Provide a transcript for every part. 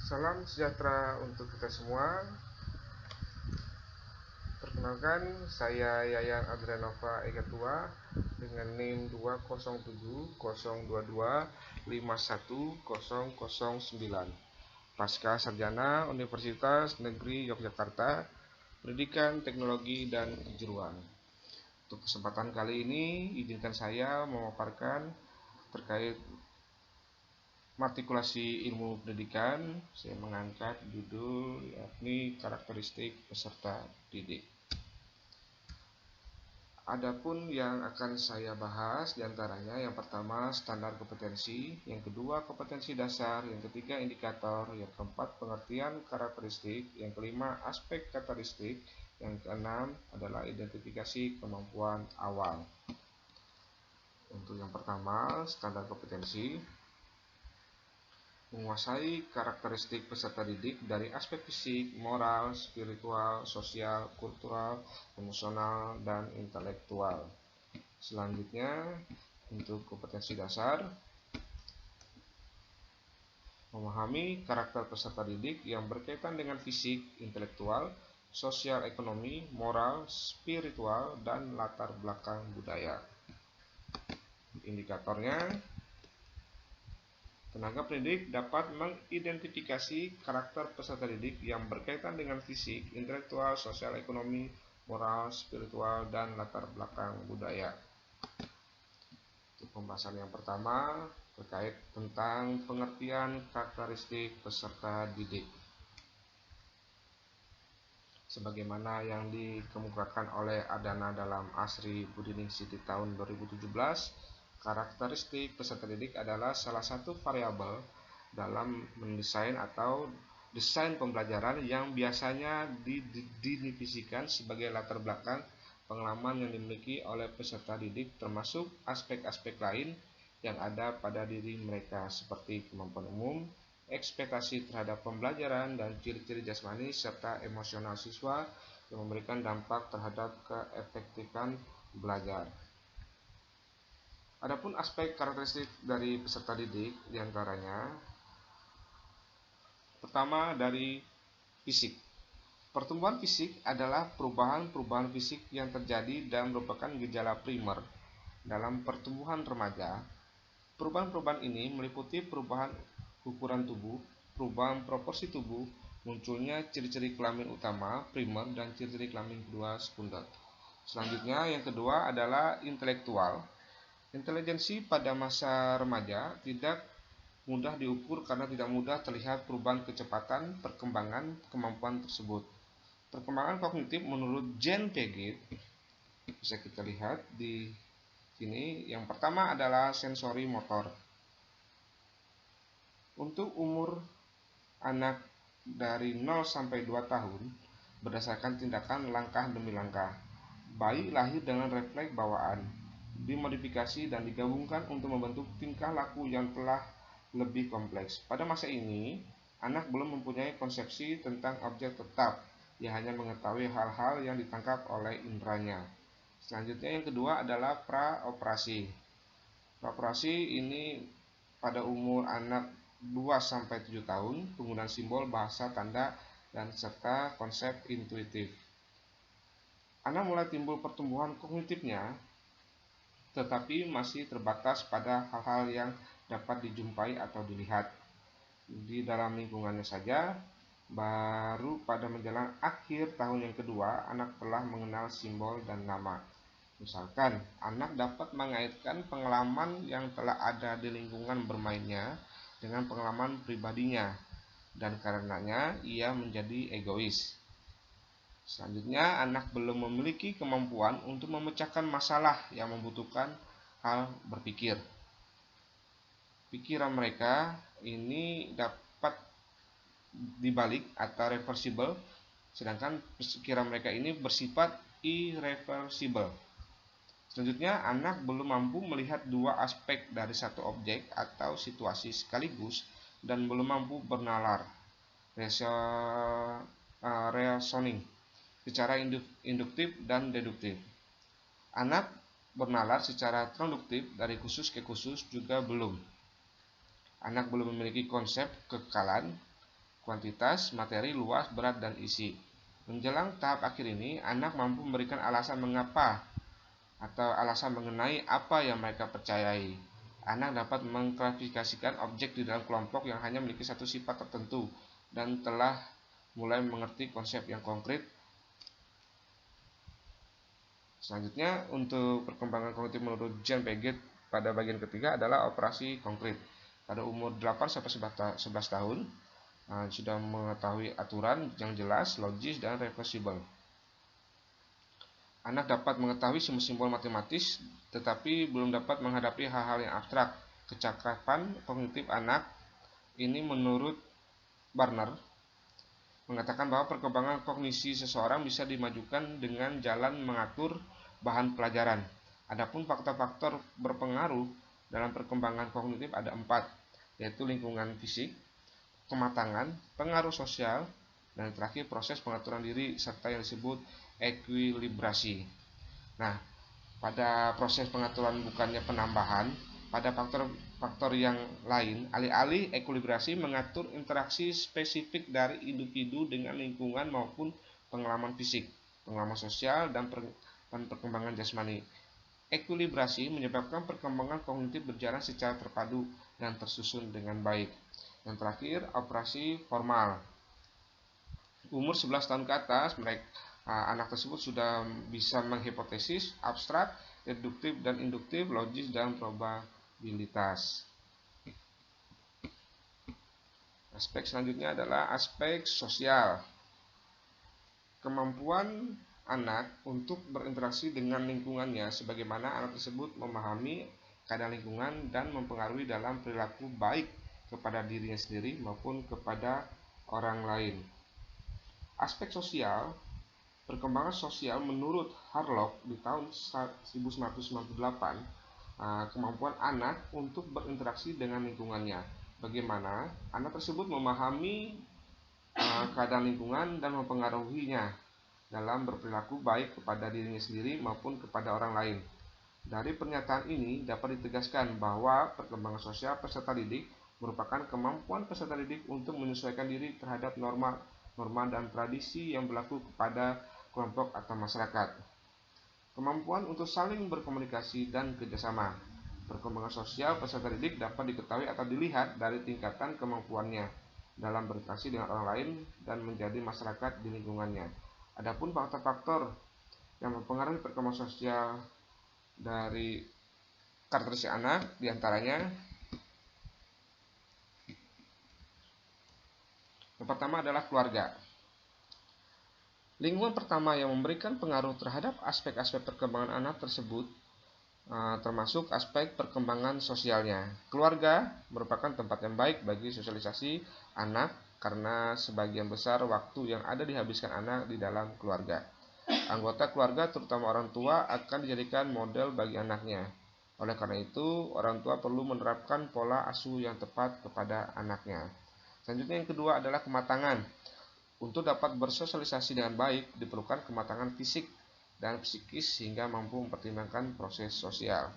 Salam sejahtera untuk kita semua. Perkenalkan, saya Yayan Adrianova Egatua dengan NIM 2077022510009. Pasca Sarjana Universitas Negeri Yogyakarta, Pendidikan Teknologi dan Kejuruan. Untuk kesempatan kali ini, izinkan saya memaparkan terkait matrikulasi ilmu pendidikan. Saya mengangkat judul yakni karakteristik peserta didik. Adapun yang akan saya bahas diantaranya yang pertama standar kompetensi, yang kedua kompetensi dasar, yang ketiga indikator, yang keempat pengertian karakteristik, yang kelima aspek karakteristik, yang keenam adalah identifikasi kemampuan awal. Untuk yang pertama standar kompetensi, menguasai karakteristik peserta didik dari aspek fisik, moral, spiritual, sosial, kultural, emosional, dan intelektual. Selanjutnya, untuk kompetensi dasar, memahami karakter peserta didik yang berkaitan dengan fisik, intelektual, sosial, ekonomi, moral, spiritual, dan latar belakang budaya. Indikatornya, tenaga pendidik dapat mengidentifikasi karakter peserta didik yang berkaitan dengan fisik, intelektual, sosial, ekonomi, moral, spiritual, dan latar belakang budaya. Untuk pembahasan yang pertama terkait tentang pengertian karakteristik peserta didik. Sebagaimana yang dikemukakan oleh Adana dalam Asri Budiningsih tahun 2017, karakteristik peserta didik adalah salah satu variabel dalam mendesain atau desain pembelajaran yang biasanya didefinisikan sebagai latar belakang pengalaman yang dimiliki oleh peserta didik, termasuk aspek-aspek lain yang ada pada diri mereka seperti kemampuan umum, ekspektasi terhadap pembelajaran, dan ciri-ciri jasmani serta emosional siswa yang memberikan dampak terhadap keefektifan belajar. Adapun aspek karakteristik dari peserta didik diantaranya, pertama dari fisik. Pertumbuhan fisik adalah perubahan-perubahan fisik yang terjadi dan merupakan gejala primer dalam pertumbuhan remaja. Perubahan-perubahan ini meliputi perubahan ukuran tubuh, perubahan proporsi tubuh, munculnya ciri-ciri kelamin utama primer dan ciri-ciri kelamin kedua sekunder. Selanjutnya yang kedua adalah intelektual. Intelijensi pada masa remaja tidak mudah diukur karena tidak mudah terlihat perubahan kecepatan perkembangan kemampuan tersebut. Perkembangan kognitif menurut Jean Piaget bisa kita lihat di sini. Yang pertama adalah sensori motor. Untuk umur anak dari 0 sampai 2 tahun berdasarkan tindakan langkah demi langkah. Bayi lahir dengan refleks bawaan, dimodifikasi dan digabungkan untuk membentuk tingkah laku yang telah lebih kompleks. Pada masa ini, anak belum mempunyai konsepsi tentang objek tetap, ia hanya mengetahui hal-hal yang ditangkap oleh inderanya. Selanjutnya yang kedua adalah praoperasi. Praoperasi ini pada umur anak 2 sampai 7 tahun, penggunaan simbol, bahasa, tanda, dan serta konsep intuitif. Anak mulai timbul pertumbuhan kognitifnya, tetapi masih terbatas pada hal-hal yang dapat dijumpai atau dilihat di dalam lingkungannya saja. Baru pada menjelang akhir tahun yang kedua, anak telah mengenal simbol dan nama. Misalkan, anak dapat mengaitkan pengalaman yang telah ada di lingkungan bermainnya dengan pengalaman pribadinya, dan karenanya ia menjadi egois. Selanjutnya, anak belum memiliki kemampuan untuk memecahkan masalah yang membutuhkan hal berpikir. Pikiran mereka ini dapat dibalik atau reversible, sedangkan pikiran mereka ini bersifat irreversible. Selanjutnya, anak belum mampu melihat dua aspek dari satu objek atau situasi sekaligus dan belum mampu bernalar reasoning secara induktif dan deduktif. Anak bernalar secara traduktif dari khusus ke khusus juga belum. Anak belum memiliki konsep kekekalan, kuantitas, materi, luas, berat, dan isi. Menjelang tahap akhir ini, anak mampu memberikan alasan mengapa atau alasan mengenai apa yang mereka percayai. Anak dapat mengklasifikasikan objek di dalam kelompok yang hanya memiliki satu sifat tertentu dan telah mulai mengerti konsep yang konkret. Selanjutnya, untuk perkembangan kognitif menurut Jean Piaget pada bagian ketiga adalah operasi konkret. Pada umur 8-11 tahun, sudah mengetahui aturan yang jelas, logis, dan reversible. Anak dapat mengetahui simbol-simbol matematis, tetapi belum dapat menghadapi hal-hal yang abstrak. Kecakapan kognitif anak ini menurut Barner mengatakan bahwa perkembangan kognisi seseorang bisa dimajukan dengan jalan mengatur bahan pelajaran. Adapun faktor-faktor berpengaruh dalam perkembangan kognitif ada 4, yaitu lingkungan fisik, kematangan, pengaruh sosial, dan terakhir proses pengaturan diri serta yang disebut ekuilibrasi. Nah, pada proses pengaturan bukannya penambahan, pada faktor yang lain, alih-alih ekuilibrasi mengatur interaksi spesifik dari individu dengan lingkungan maupun pengalaman fisik, pengalaman sosial, dan perkembangan jasmani. Ekuilibrasi menyebabkan perkembangan kognitif berjalan secara terpadu dan tersusun dengan baik. Yang terakhir, operasi formal. Umur 11 tahun ke atas, anak tersebut sudah bisa menghipotesis, abstrak, deduktif dan induktif, logis, dan probabilitas. Aspek selanjutnya adalah aspek sosial. Kemampuan anak untuk berinteraksi dengan lingkungannya, sebagaimana anak tersebut memahami keadaan lingkungan dan mempengaruhi dalam perilaku baik kepada dirinya sendiri maupun kepada orang lain. Aspek sosial. Perkembangan sosial menurut Harlock di tahun 1998, kemampuan anak untuk berinteraksi dengan lingkungannya. Bagaimana anak tersebut memahami keadaan lingkungan dan mempengaruhinya dalam berperilaku baik kepada dirinya sendiri maupun kepada orang lain. Dari pernyataan ini dapat ditegaskan bahwa perkembangan sosial peserta didik merupakan kemampuan peserta didik untuk menyesuaikan diri terhadap norma dan tradisi yang berlaku kepada kelompok atau masyarakat. Kemampuan untuk saling berkomunikasi dan kerjasama. Perkembangan sosial peserta didik dapat diketahui atau dilihat dari tingkatan kemampuannya dalam berinteraksi dengan orang lain dan menjadi masyarakat di lingkungannya. Adapun faktor-faktor yang mempengaruhi perkembangan sosial dari karakteristik anak diantaranya yang pertama adalah keluarga. Lingkungan pertama yang memberikan pengaruh terhadap aspek-aspek perkembangan anak tersebut termasuk aspek perkembangan sosialnya. Keluarga merupakan tempat yang baik bagi sosialisasi anak karena sebagian besar waktu yang ada dihabiskan anak di dalam keluarga. Anggota keluarga, terutama orang tua, akan dijadikan model bagi anaknya. Oleh karena itu, orang tua perlu menerapkan pola asuh yang tepat kepada anaknya. Selanjutnya yang kedua adalah kematangan. Untuk dapat bersosialisasi dengan baik, diperlukan kematangan fisik dan psikis sehingga mampu mempertimbangkan proses sosial.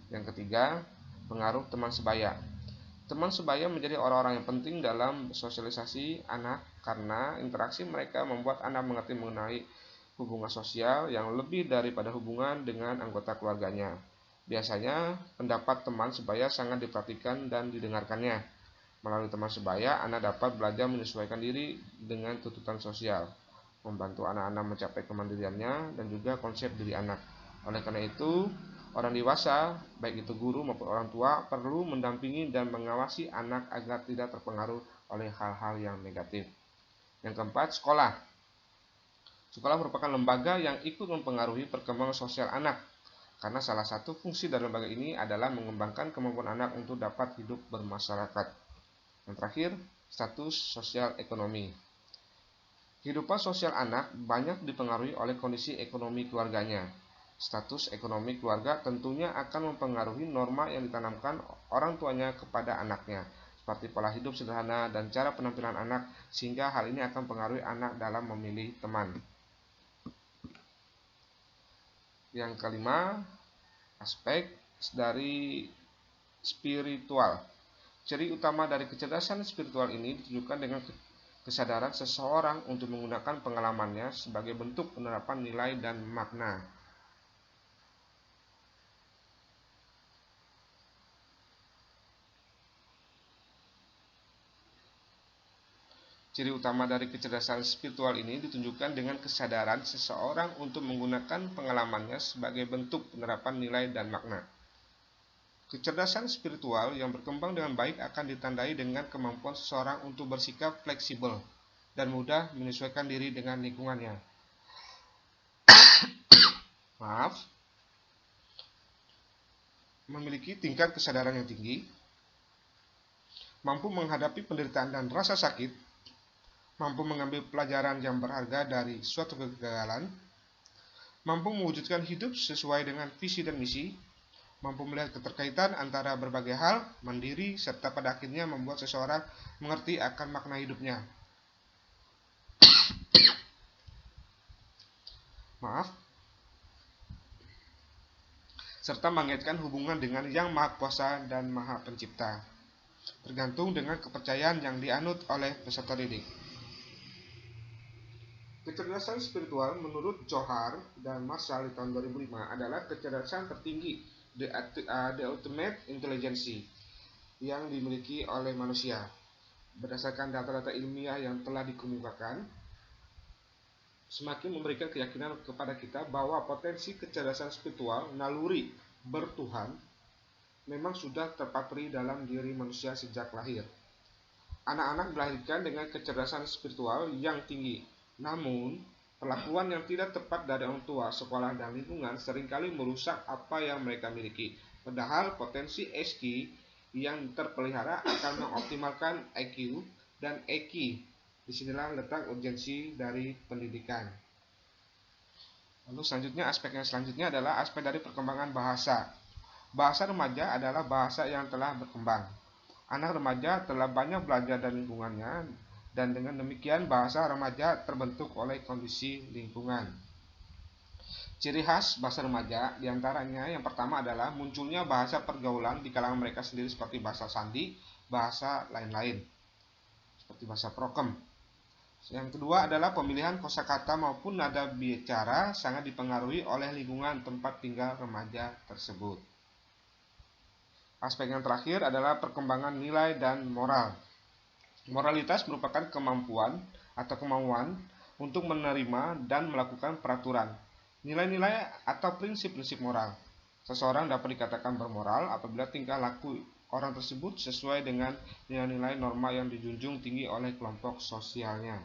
Yang ketiga, pengaruh teman sebaya. Teman sebaya menjadi orang-orang yang penting dalam sosialisasi anak karena interaksi mereka membuat anak mengerti mengenai hubungan sosial yang lebih daripada hubungan dengan anggota keluarganya. Biasanya, pendapat teman sebaya sangat diperhatikan dan didengarkannya. Melalui teman sebaya, anak dapat belajar menyesuaikan diri dengan tuntutan sosial, membantu anak-anak mencapai kemandiriannya, dan juga konsep diri anak. Oleh karena itu, orang dewasa, baik itu guru maupun orang tua, perlu mendampingi dan mengawasi anak agar tidak terpengaruh oleh hal-hal yang negatif. Yang keempat, sekolah. Sekolah merupakan lembaga yang ikut mempengaruhi perkembangan sosial anak, karena salah satu fungsi dari lembaga ini adalah mengembangkan kemampuan anak untuk dapat hidup bermasyarakat. Yang terakhir, status sosial ekonomi. Kehidupan sosial anak banyak dipengaruhi oleh kondisi ekonomi keluarganya. Status ekonomi keluarga tentunya akan mempengaruhi norma yang ditanamkan orang tuanya kepada anaknya, seperti pola hidup sederhana dan cara penampilan anak, sehingga hal ini akan mempengaruhi anak dalam memilih teman. Yang kelima, aspek dari spiritual. Ciri utama dari kecerdasan spiritual ini ditunjukkan dengan kesadaran seseorang untuk menggunakan pengalamannya sebagai bentuk penerapan nilai dan makna. Ciri utama dari kecerdasan spiritual ini ditunjukkan dengan kesadaran seseorang untuk menggunakan pengalamannya sebagai bentuk penerapan nilai dan makna. Kecerdasan spiritual yang berkembang dengan baik akan ditandai dengan kemampuan seseorang untuk bersikap fleksibel dan mudah menyesuaikan diri dengan lingkungannya. Memiliki tingkat kesadaran yang tinggi, mampu menghadapi penderitaan dan rasa sakit, mampu mengambil pelajaran yang berharga dari suatu kegagalan, mampu mewujudkan hidup sesuai dengan visi dan misi, mampu melihat keterkaitan antara berbagai hal, mandiri, serta pada akhirnya membuat seseorang mengerti akan makna hidupnya. Serta mengaitkan hubungan dengan Yang Maha Kuasa dan Maha Pencipta, tergantung dengan kepercayaan yang dianut oleh peserta didik. Kecerdasan spiritual menurut Johar dan Marshall di tahun 2005 adalah kecerdasan tertinggi, the ultimate intelligence, yang dimiliki oleh manusia. Berdasarkan data-data ilmiah yang telah dikemukakan, semakin memberikan keyakinan kepada kita bahwa potensi kecerdasan spiritual naluri bertuhan memang sudah terpatri dalam diri manusia sejak lahir. Anak-anak dilahirkan dengan kecerdasan spiritual yang tinggi. Namun, perlakuan yang tidak tepat dari orang tua, sekolah, dan lingkungan seringkali merusak apa yang mereka miliki. Padahal potensi SQ yang terpelihara akan mengoptimalkan IQ dan EQ. Disinilah letak urgensi dari pendidikan. Lalu selanjutnya, aspek yang selanjutnya adalah aspek dari perkembangan bahasa. Bahasa remaja adalah bahasa yang telah berkembang. Anak remaja telah banyak belajar dari lingkungannya, dan dengan demikian bahasa remaja terbentuk oleh kondisi lingkungan. Ciri khas bahasa remaja diantaranya yang pertama adalah munculnya bahasa pergaulan di kalangan mereka sendiri seperti bahasa sandi, bahasa lain-lain, seperti bahasa prokem. Yang kedua adalah pemilihan kosakata maupun nada bicara sangat dipengaruhi oleh lingkungan tempat tinggal remaja tersebut. Aspek yang terakhir adalah perkembangan nilai dan moral. Moralitas merupakan kemampuan atau kemauan untuk menerima dan melakukan peraturan, nilai-nilai atau prinsip-prinsip moral. Seseorang dapat dikatakan bermoral apabila tingkah laku orang tersebut sesuai dengan nilai-nilai norma yang dijunjung tinggi oleh kelompok sosialnya.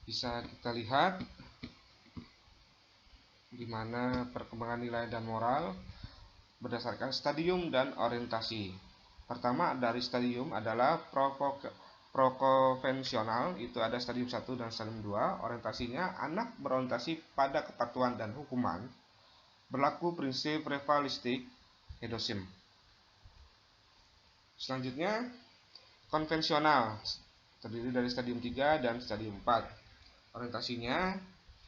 Bisa kita lihat di mana perkembangan nilai dan moral berdasarkan stadium dan orientasi. Pertama dari stadium adalah pro-konvensional, itu ada stadium 1 dan stadium 2. Orientasinya, anak berorientasi pada kepatuhan dan hukuman, berlaku prinsip rivalistik, hedonisme. Selanjutnya, konvensional, terdiri dari stadium 3 dan stadium 4. Orientasinya,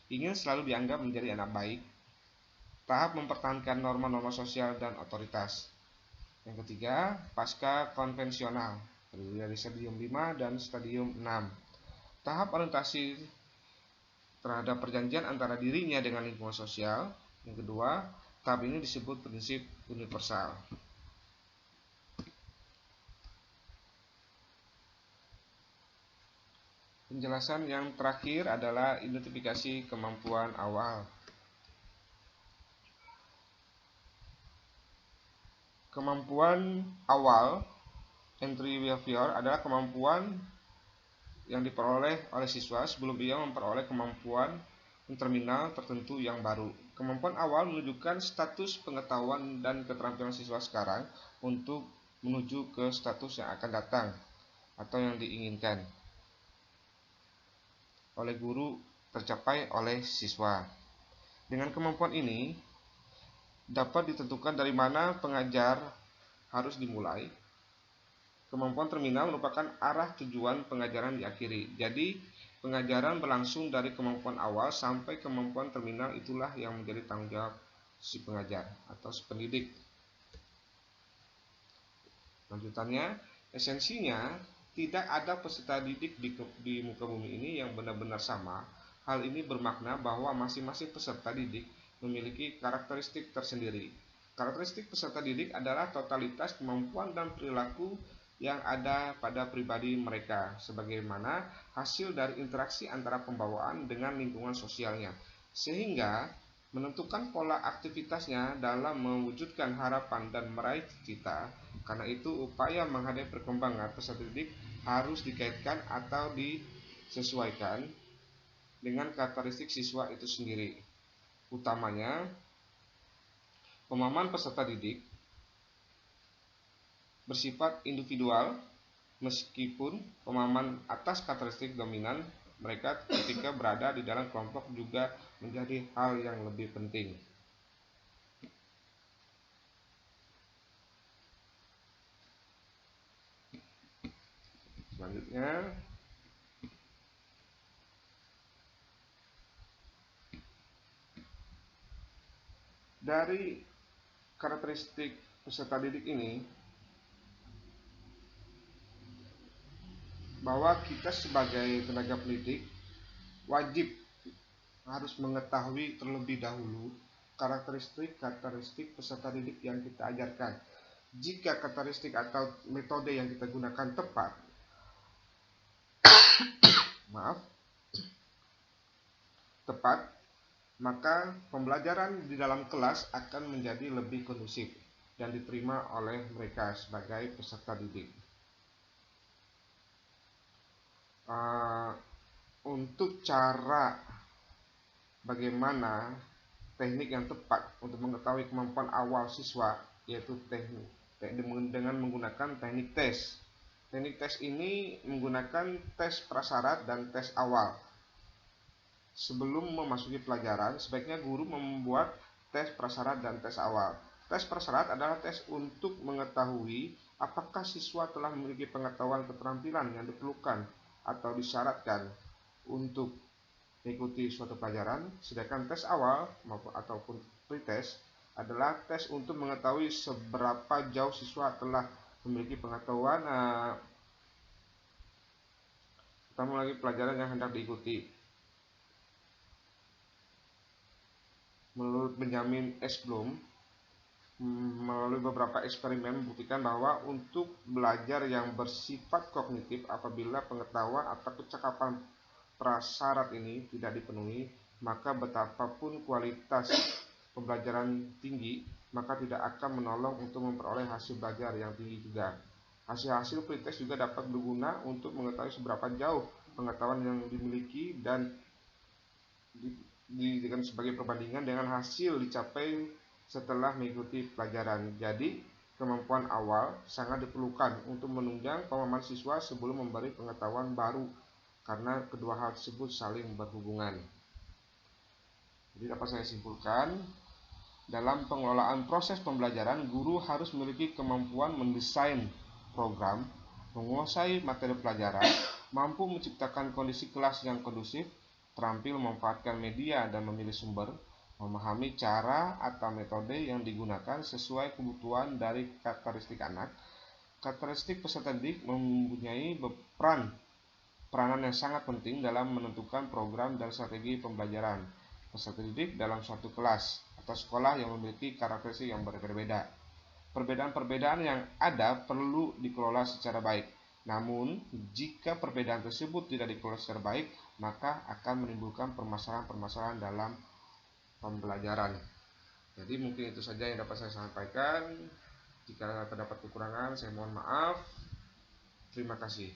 ingin selalu dianggap menjadi anak baik, tahap mempertahankan norma-norma sosial dan otoritas. Yang ketiga, pasca konvensional, terdiri dari stadium 5 dan stadium 6. Tahap orientasi terhadap perjanjian antara dirinya dengan lingkungan sosial. Yang kedua, tahap ini disebut prinsip universal. Penjelasan yang terakhir adalah identifikasi kemampuan awal. Kemampuan awal, entry behavior, adalah kemampuan yang diperoleh oleh siswa sebelum ia memperoleh kemampuan terminal tertentu yang baru. Kemampuan awal menunjukkan status pengetahuan dan keterampilan siswa sekarang untuk menuju ke status yang akan datang atau yang diinginkan oleh guru tercapai oleh siswa. Dengan kemampuan ini dapat ditentukan dari mana pengajar harus dimulai. Kemampuan terminal merupakan arah tujuan pengajaran diakhiri. Jadi, pengajaran berlangsung dari kemampuan awal sampai kemampuan terminal, itulah yang menjadi tanggung jawab si pengajar atau si pendidik. Lanjutannya, esensinya Tidak ada peserta didik di muka bumi ini yang benar-benar sama. Hal ini bermakna bahwa masing-masing peserta didik memiliki karakteristik tersendiri. Karakteristik peserta didik adalah totalitas kemampuan dan perilaku yang ada pada pribadi mereka, sebagaimana hasil dari interaksi antara pembawaan dengan lingkungan sosialnya, sehingga menentukan pola aktivitasnya dalam mewujudkan harapan dan meraih cita. Karena itu, upaya menghadapi perkembangan peserta didik harus dikaitkan atau disesuaikan dengan karakteristik siswa itu sendiri. Utamanya, pemahaman peserta didik bersifat individual, meskipun pemahaman atas karakteristik dominan mereka ketika berada di dalam kelompok juga menjadi hal yang lebih penting. Selanjutnya, dari karakteristik peserta didik ini, bahwa kita sebagai tenaga pendidik wajib harus mengetahui terlebih dahulu karakteristik peserta didik yang kita ajarkan. Jika karakteristik atau metode yang kita gunakan tepat, maka pembelajaran di dalam kelas akan menjadi lebih kondusif dan diterima oleh mereka sebagai peserta didik. Untuk cara bagaimana teknik yang tepat untuk mengetahui kemampuan awal siswa, yaitu dengan menggunakan teknik tes. Teknik tes ini menggunakan tes prasyarat dan tes awal. Sebelum memasuki pelajaran, sebaiknya guru membuat tes prasyarat dan tes awal. Tes prasyarat adalah tes untuk mengetahui apakah siswa telah memiliki pengetahuan keterampilan yang diperlukan atau disyaratkan untuk mengikuti suatu pelajaran, sedangkan tes awal ataupun pretest adalah tes untuk mengetahui seberapa jauh siswa telah memiliki pengetahuan melalui pelajaran yang hendak diikuti. Menurut Benjamin S. Bloom, melalui beberapa eksperimen membuktikan bahwa untuk belajar yang bersifat kognitif, apabila pengetahuan atau kecakapan prasyarat ini tidak dipenuhi, maka betapapun kualitas pembelajaran tinggi, maka tidak akan menolong untuk memperoleh hasil belajar yang tinggi juga. Hasil-hasil pretest juga dapat berguna untuk mengetahui seberapa jauh pengetahuan yang dimiliki dan dijadikan sebagai perbandingan dengan hasil dicapai setelah mengikuti pelajaran. Jadi, kemampuan awal sangat diperlukan untuk menunjang pemahaman siswa sebelum memberi pengetahuan baru, karena kedua hal tersebut saling berhubungan. Jadi dapat saya simpulkan, dalam pengelolaan proses pembelajaran, guru harus memiliki kemampuan mendesain program, menguasai materi pelajaran, mampu menciptakan kondisi kelas yang kondusif, terampil memanfaatkan media dan memilih sumber, memahami cara atau metode yang digunakan sesuai kebutuhan dari karakteristik anak. Karakteristik peserta didik mempunyai peranan yang sangat penting dalam menentukan program dan strategi pembelajaran peserta didik dalam suatu kelas atau sekolah yang memiliki karakteristik yang berbeda-beda. Perbedaan-perbedaan yang ada perlu dikelola secara baik. Namun, jika perbedaan tersebut tidak dikelola secara baik, maka akan menimbulkan permasalahan-permasalahan dalam pembelajaran. Jadi mungkin itu saja yang dapat saya sampaikan. Jika terdapat kekurangan, saya mohon maaf. Terima kasih.